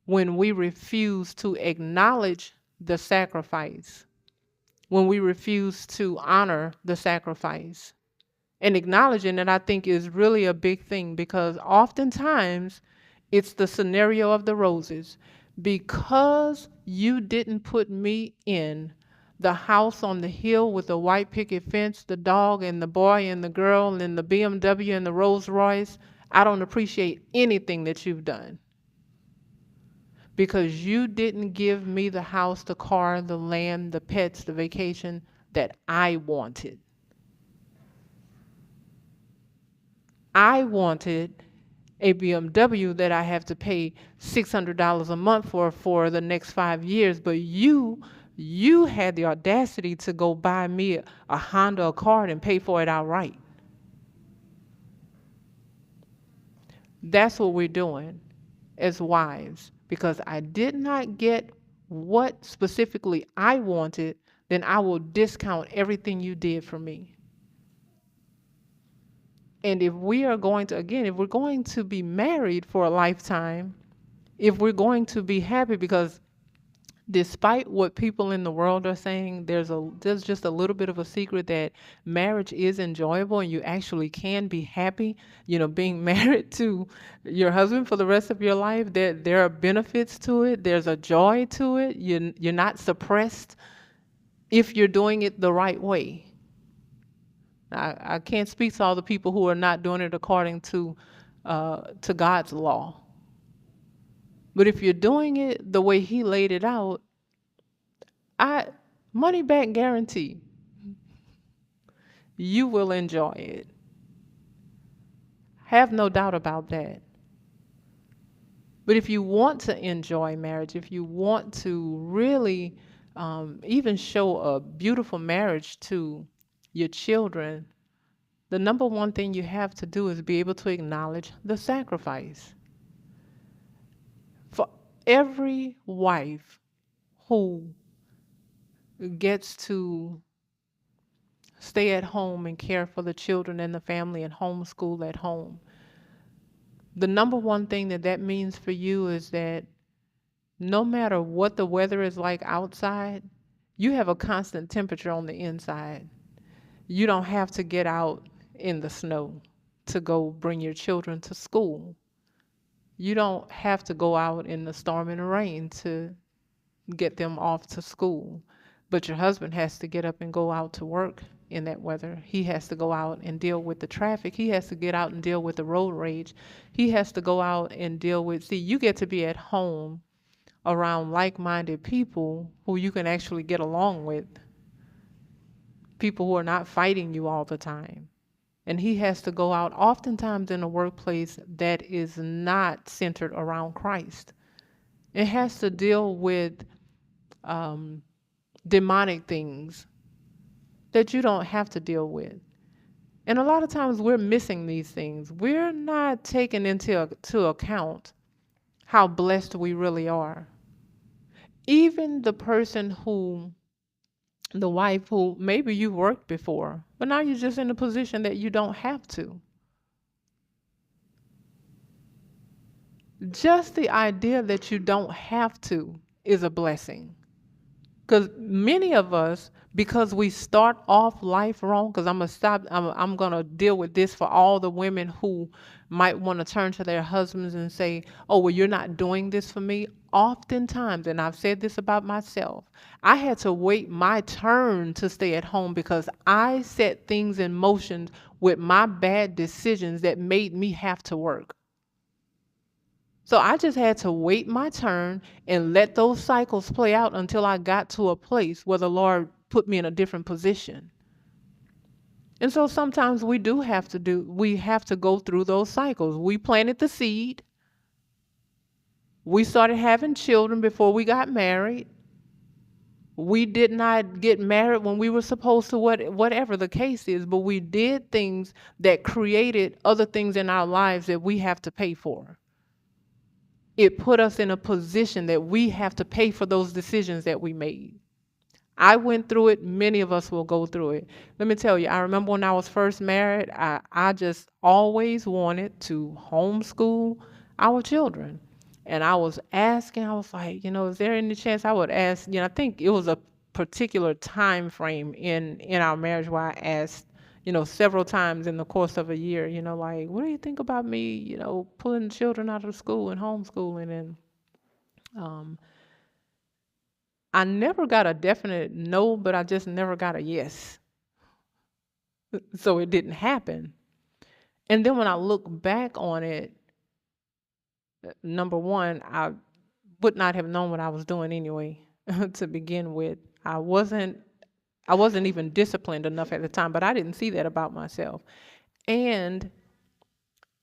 when we refuse to acknowledge the sacrifice, when we refuse to honor the sacrifice. And acknowledging it, I think, is really a big thing, because oftentimes it's the scenario of the roses. Because you didn't put me in the house on the hill with the white picket fence, the dog and the boy and the girl and the BMW and the Rolls Royce, I don't appreciate anything that you've done. Because you didn't give me the house, the car, the land, the pets, the vacation that I wanted. I wanted a BMW that I have to pay $600 a month for the next 5 years, but you had the audacity to go buy me a Honda Accord and pay for it outright. That's what we're doing as wives. Because I did not get what specifically I wanted, then I will discount everything you did for me. And if we are going to, again, if we're going to be married for a lifetime, if we're going to be happy, because despite what people in the world are saying, there's just a little bit of a secret that marriage is enjoyable and you actually can be happy, being married to your husband for the rest of your life. There are benefits to it. There's a joy to it. You're not suppressed if you're doing it the right way. I can't speak to all the people who are not doing it according to God's law. But if you're doing it the way he laid it out, money back guarantee. You will enjoy it. Have no doubt about that. But if you want to enjoy marriage, if you want to really even show a beautiful marriage to your children, the number one thing you have to do is be able to acknowledge the sacrifice. For every wife who gets to stay at home and care for the children and the family and homeschool at home, the number one thing that means for you is that no matter what the weather is like outside, you have a constant temperature on the inside. You don't have to get out in the snow to go bring your children to school. You don't have to go out in the storm and the rain to get them off to school. But your husband has to get up and go out to work in that weather. He has to go out and deal with the traffic. He has to get out and deal with the road rage. He has to go out and deal with, you get to be at home around like-minded people who you can actually get along with. People who are not fighting you all the time. And he has to go out oftentimes in a workplace that is not centered around Christ. It has to deal with demonic things that you don't have to deal with. And a lot of times we're missing these things. We're not taking into account how blessed we really are. Even the wife who maybe you worked before, but now you're just in a position that you don't have to. Just the idea that you don't have to is a blessing. Because many of us, because we start off life wrong, because I'm going to deal with this for all the women who might want to turn to their husbands and say, oh, well, you're not doing this for me. Oftentimes, and I've said this about myself, I had to wait my turn to stay at home because I set things in motion with my bad decisions that made me have to work. So I just had to wait my turn and let those cycles play out until I got to a place where the Lord put me in a different position. And so sometimes we have to go through those cycles. We planted the seed. We started having children before we got married. We did not get married when we were supposed to, whatever the case is, but we did things that created other things in our lives that we have to pay for. It put us in a position that we have to pay for those decisions that we made. I went through it. Many of us will go through it. Let me tell you, I remember when I was first married, I just always wanted to homeschool our children. And I was asking, I was like, is there any chance I would ask, I think it was a particular time frame in our marriage where I asked, several times in the course of a year, like, what do you think about me, pulling the children out of school and homeschooling? And um, I never got a definite no, but I just never got a yes. So it didn't happen. And then when I look back on it, number one, I would not have known what I was doing anyway to begin with. I wasn't even disciplined enough at the time, but I didn't see that about myself. And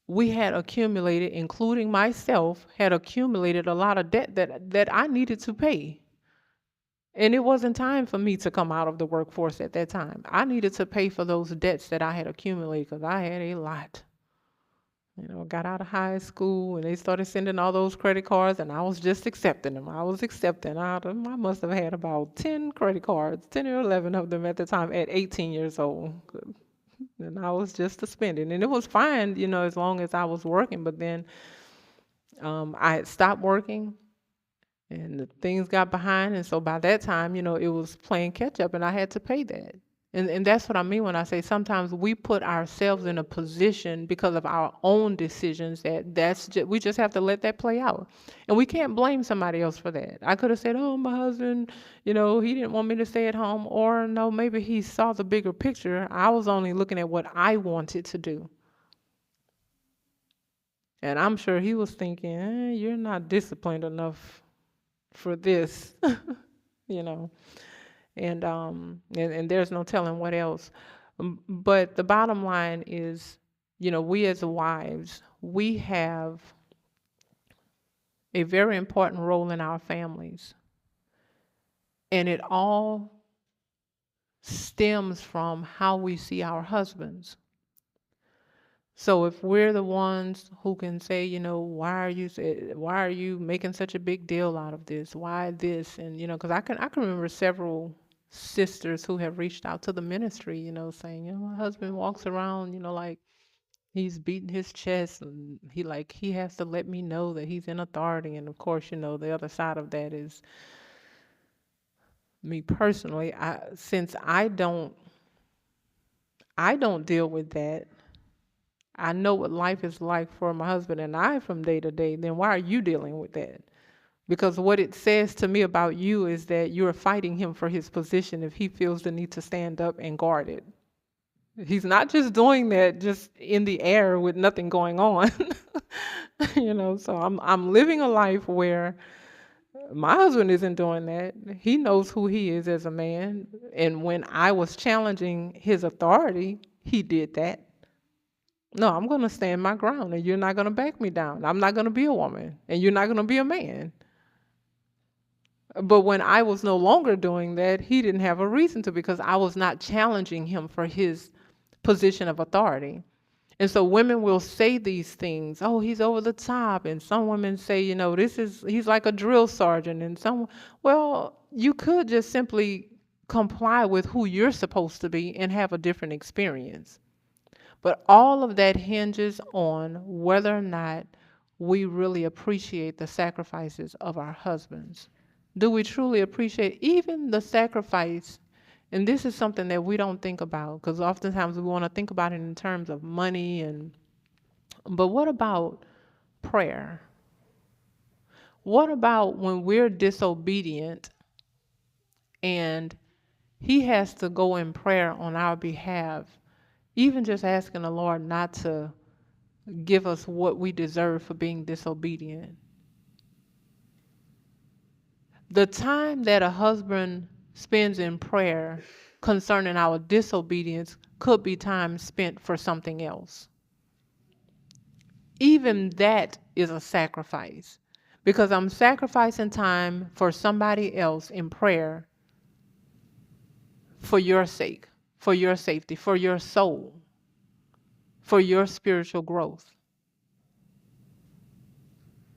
we had accumulated, including myself, had accumulated a lot of debt that I needed to pay. And it wasn't time for me to come out of the workforce at that time. I needed to pay for those debts that I had accumulated because I had a lot. Got out of high school and they started sending all those credit cards and I was just accepting them. I was accepting out of them. I must have had about 10 credit cards, 10 or 11 of them at the time at 18 years old. And I was just spending. And it was fine, as long as I was working. But then I had stopped working and the things got behind. And so by that time, it was playing catch up and I had to pay that. And that's what I mean when I say sometimes we put ourselves in a position because of our own decisions we just have to let that play out. And we can't blame somebody else for that. I could have said, oh, my husband, he didn't want me to stay at home. Or no, maybe he saw the bigger picture. I was only looking at what I wanted to do. And I'm sure he was thinking, you're not disciplined enough for this, you know. And there's no telling what else. But the bottom line is, we as wives, we have a very important role in our families. And it all stems from how we see our husbands. So if we're the ones who can say, why are you making such a big deal out of this? Why this? And because I can remember several sisters who have reached out to the ministry, saying, my husband walks around, like he's beating his chest and he has to let me know that he's in authority. And of course, the other side of that is me personally. Since I don't deal with that. I know what life is like for my husband and I from day to day, then why are you dealing with that? Because what it says to me about you is that you're fighting him for his position if he feels the need to stand up and guard it. He's not just doing that just in the air with nothing going on. So I'm living a life where my husband isn't doing that. He knows who he is as a man. And when I was challenging his authority, he did that. No, I'm going to stand my ground and you're not going to back me down. I'm not going to be a woman and you're not going to be a man. But when I was no longer doing that, he didn't have a reason to because I was not challenging him for his position of authority. And so women will say these things, oh, he's over the top. And some women say, he's like a drill sergeant. And well, you could just simply comply with who you're supposed to be and have a different experience. But all of that hinges on whether or not we really appreciate the sacrifices of our husbands. Do we truly appreciate even the sacrifice? And this is something that we don't think about because oftentimes we want to think about it in terms of money but what about prayer? What about when we're disobedient and he has to go in prayer on our behalf, even just asking the Lord not to give us what we deserve for being disobedient. The time that a husband spends in prayer concerning our disobedience could be time spent for something else. Even that is a sacrifice, because I'm sacrificing time for somebody else in prayer for your sake, for your safety, for your soul, for your spiritual growth.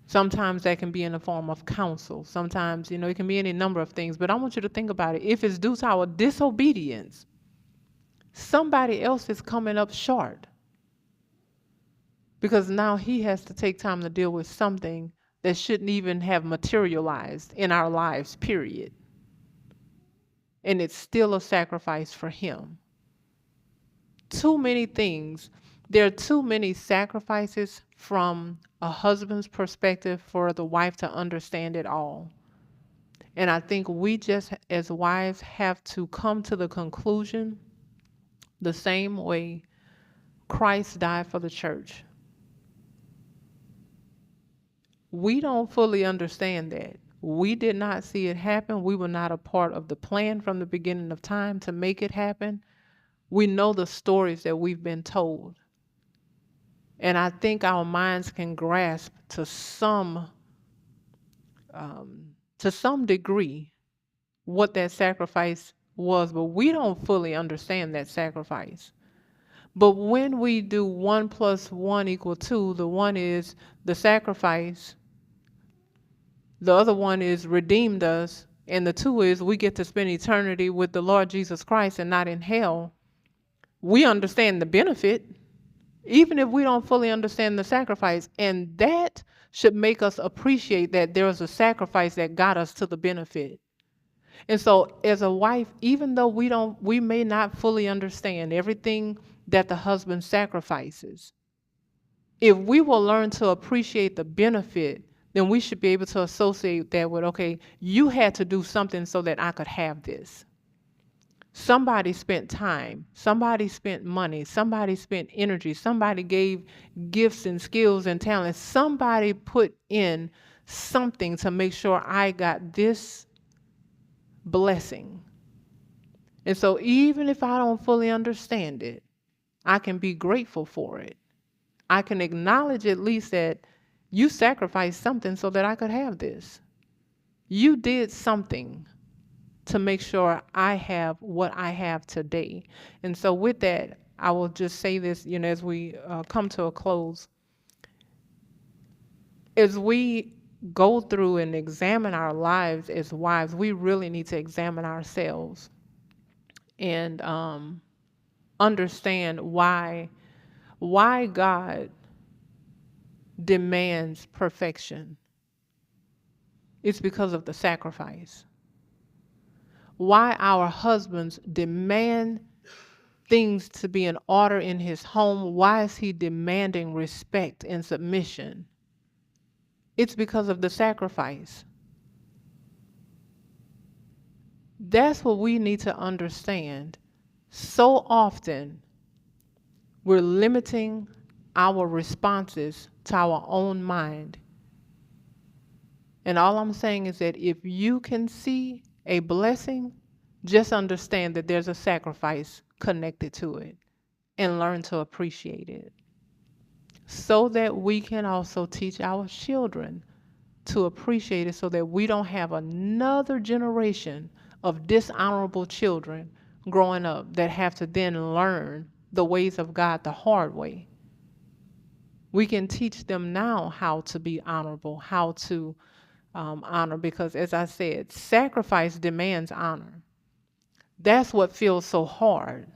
Sometimes that can be in the form of counsel. Sometimes, it can be any number of things. But I want you to think about it. If it's due to our disobedience, somebody else is coming up short, because now he has to take time to deal with something that shouldn't even have materialized in our lives, period. And it's still a sacrifice for him. Too many things. There are too many sacrifices from a husband's perspective for the wife to understand it all. And I think we just, as wives, have to come to the conclusion the same way Christ died for the church. We don't fully understand that. We did not see it happen. We were not a part of the plan from the beginning of time to make it happen. We know the stories that we've been told. And I think our minds can grasp to some degree what that sacrifice was, but we don't fully understand that sacrifice. But when we do 1 + 1 = 2, the one is the sacrifice, the other one is redeemed us, and the 2 is we get to spend eternity with the Lord Jesus Christ and not in hell. We understand the benefit, even if we don't fully understand the sacrifice. And that should make us appreciate that there was a sacrifice that got us to the benefit. And so as a wife, even though we may not fully understand everything that the husband sacrifices, if we will learn to appreciate the benefit, then we should be able to associate that with, okay, you had to do something so that I could have this. Somebody spent time, somebody spent money, somebody spent energy, somebody gave gifts and skills and talents, somebody put in something to make sure I got this blessing. And so even if I don't fully understand it, I can be grateful for it. I can acknowledge at least that you sacrificed something so that I could have this. You did something to make sure I have what I have today. And so with that, I will just say this, as we come to a close. As we go through and examine our lives as wives, we really need to examine ourselves and understand why God demands perfection. It's because of the sacrifice. Why our husbands demand things to be in order in his home. Why is he demanding respect and submission? It's because of the sacrifice. That's what we need to understand. So often, we're limiting our responses to our own mind. And all I'm saying is that if you can see a blessing, just understand that there's a sacrifice connected to it and learn to appreciate it, so that we can also teach our children to appreciate it, so that we don't have another generation of dishonorable children growing up that have to then learn the ways of God the hard way. We can teach them now how to be honorable, how to honor, because as I said, sacrifice demands honor. That's what feels so hard.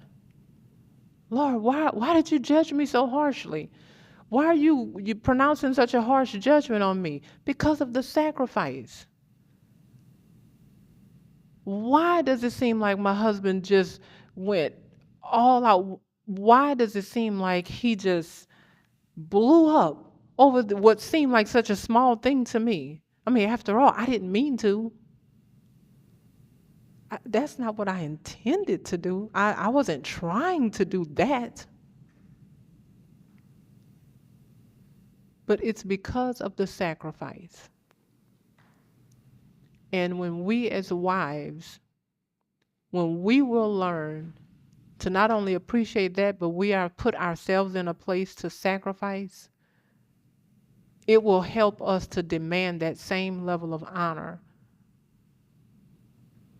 Lord, why did you judge me so harshly? Why are you pronouncing such a harsh judgment on me? Because of the sacrifice. Why does it seem like my husband just went all out? Why does it seem like he just blew up over what seemed like such a small thing to me? I mean, after all, I didn't mean to. That's not what I intended to do. I wasn't trying to do that. but it's because of the sacrifice. And when we as wives, when we will learn to not only appreciate that, but we are put ourselves in a place to sacrifice, it will help us to demand that same level of honor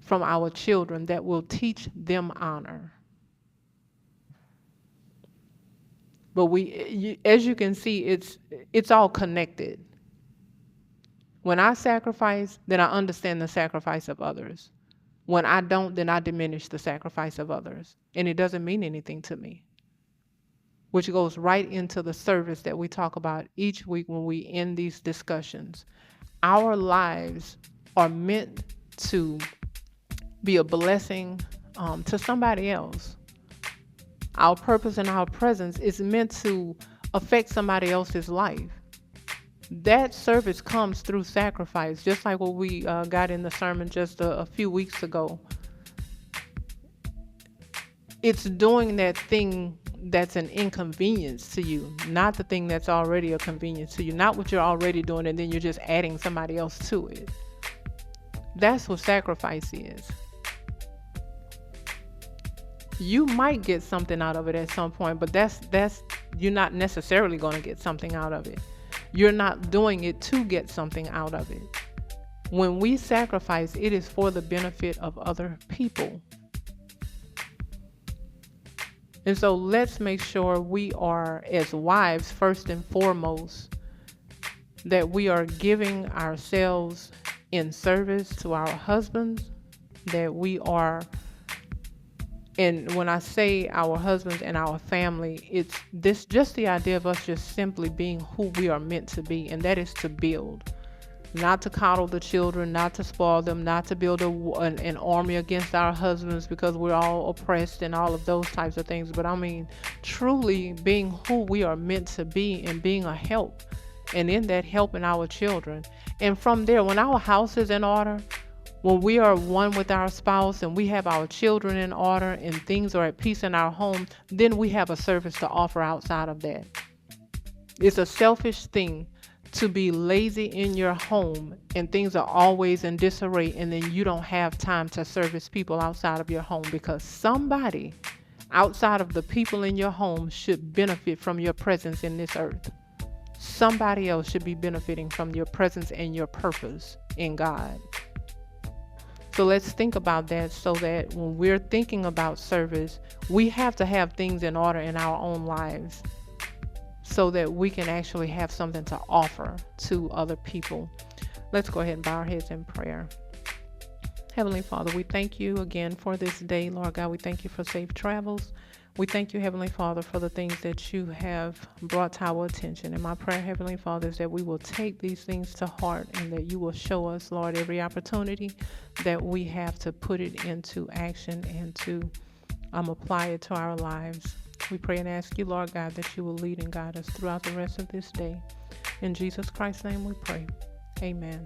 from our children that will teach them honor. But as you can see, it's all connected. When I sacrifice, then I understand the sacrifice of others. When I don't, then I diminish the sacrifice of others. And it doesn't mean anything to me. Which goes right into the service that we talk about each week when we end these discussions. Our lives are meant to be a blessing to somebody else. Our purpose and our presence is meant to affect somebody else's life. That service comes through sacrifice, just like what we got in the sermon just a few weeks ago. It's doing that thing that's an inconvenience to you, not the thing that's already a convenience to you, not what you're already doing and then you're just adding somebody else to it. That's what sacrifice is. You might get something out of it at some point, but that's you're not necessarily going to get something out of it. You're not doing it to get something out of it. When we sacrifice, it is for the benefit of other people. And so let's make sure we are, as wives, first and foremost, that we are giving ourselves in service to our husbands, that we are, and when I say our husbands and our family, it's this just the idea of us just simply being who we are meant to be, and that is to build. Not to coddle the children, not to spoil them, not to build an army against our husbands because we're all oppressed and all of those types of things. But I mean, truly being who we are meant to be and being a help, and in that helping our children. And from there, when our house is in order, when we are one with our spouse and we have our children in order and things are at peace in our home, then we have a service to offer outside of that. It's a selfish thing to be lazy in your home and things are always in disarray, and then you don't have time to service people outside of your home, because somebody outside of the people in your home should benefit from your presence in this earth. Somebody else should be benefiting from your presence and your purpose in God. So let's think about that, so that when we're thinking about service, we have to have things in order in our own lives, so that we can actually have something to offer to other people. Let's go ahead and bow our heads in prayer. Heavenly Father, we thank you again for this day. Lord God, we thank you for safe travels. We thank you, Heavenly Father, for the things that you have brought to our attention. And my prayer, Heavenly Father, is that we will take these things to heart, and that you will show us, Lord, every opportunity that we have to put it into action and to apply it to our lives. We pray and ask you, Lord God, that you will lead and guide us throughout the rest of this day. In Jesus Christ's name we pray. Amen.